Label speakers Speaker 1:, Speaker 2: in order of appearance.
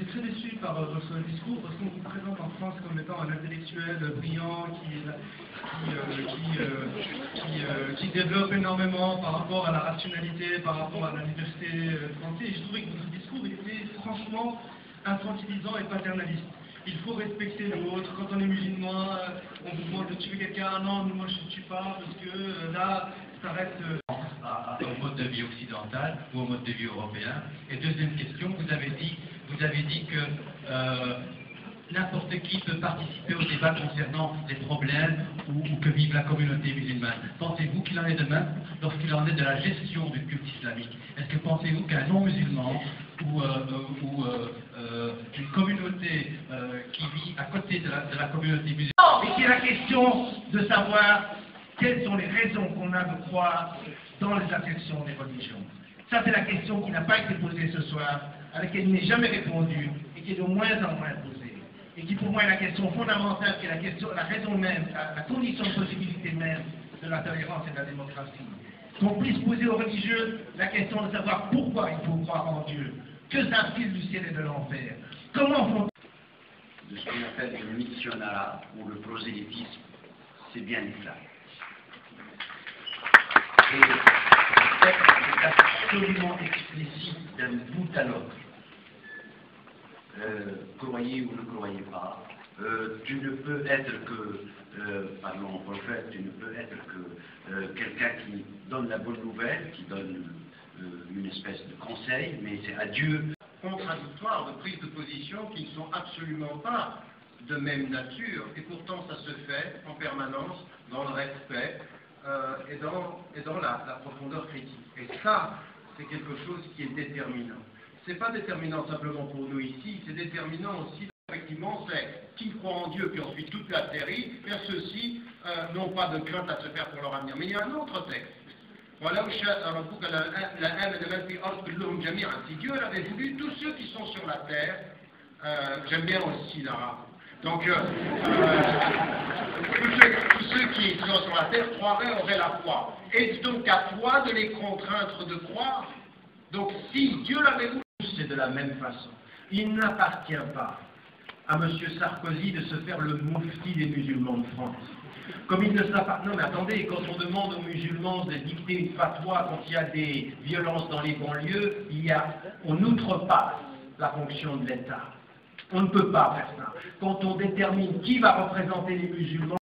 Speaker 1: très déçu par votre discours parce qu'on vous présente en France comme étant un intellectuel brillant qui développe énormément par rapport à la rationalité, par rapport à la liberté de pensée. Et je trouvais que votre discours était franchement infantilisant et paternaliste. Il faut respecter l'autre. Quand on est musulman, on vous demande de tuer quelqu'un. Non, moi je ne tue pas parce que là, ça reste...
Speaker 2: au mode de vie occidental ou au mode de vie européen. Et deuxième question, vous avez dit que n'importe qui peut participer au débat concernant les problèmes ou que vive la communauté musulmane. Pensez-vous qu'il en est de même lorsqu'il en est de la gestion du culte islamique? Est-ce que pensez-vous qu'un non-musulman ou une communauté qui vit à côté de la communauté musulmane...
Speaker 3: Et c'est la question de savoir quelles sont les raisons qu'on a de croire dans les affections des religions. Ça, c'est la question qui n'a pas été posée ce soir, à laquelle il n'est jamais répondu et qui est de moins en moins posée. Et qui, pour moi, est la question fondamentale, qui est la raison même, la condition de possibilité même de la tolérance et de la démocratie. Qu'on puisse poser aux religieux la question de savoir pourquoi il faut croire en Dieu, que s'infile du ciel et de l'enfer, comment font...
Speaker 4: De ce qu'on appelle le missionnat ou le prosélytisme, c'est bien l'islam. Et le texte est absolument explicite d'un bout à l'autre. Croyez ou ne croyez pas, tu ne peux être que, pardon, prophète, tu ne peux être que quelqu'un qui donne la bonne nouvelle, qui donne une espèce de conseil, mais c'est à Dieu.
Speaker 5: Contradictoires de prises de position qui ne sont absolument pas de même nature, et pourtant ça se fait en permanence dans le respect et dans la profondeur critique. Et ça, c'est quelque chose qui est déterminant. C'est pas déterminant simplement pour nous ici, c'est déterminant aussi, effectivement, c'est qui croit en Dieu, puis ensuite toute la série, vers ceux-ci n'ont pas de crainte à se faire pour leur avenir. Mais il y a un autre texte. Si Dieu l'avait voulu, tous ceux qui sont sur la terre, j'aime bien aussi l'arabe, donc tous ceux qui sont sur la terre croiraient, auraient la foi. Et donc à toi de les contraindre de croire. Donc si Dieu l'avait voulu, c'est de la même façon. Il n'appartient pas à M. Sarkozy de se faire le moufti des musulmans de France. Comme il ne s'appartient... Non mais attendez, quand on demande aux musulmans de dicter une fatwa quand il y a des violences dans les banlieues, on outrepasse la fonction de l'État. On ne peut pas faire ça. Quand on détermine qui va représenter les musulmans,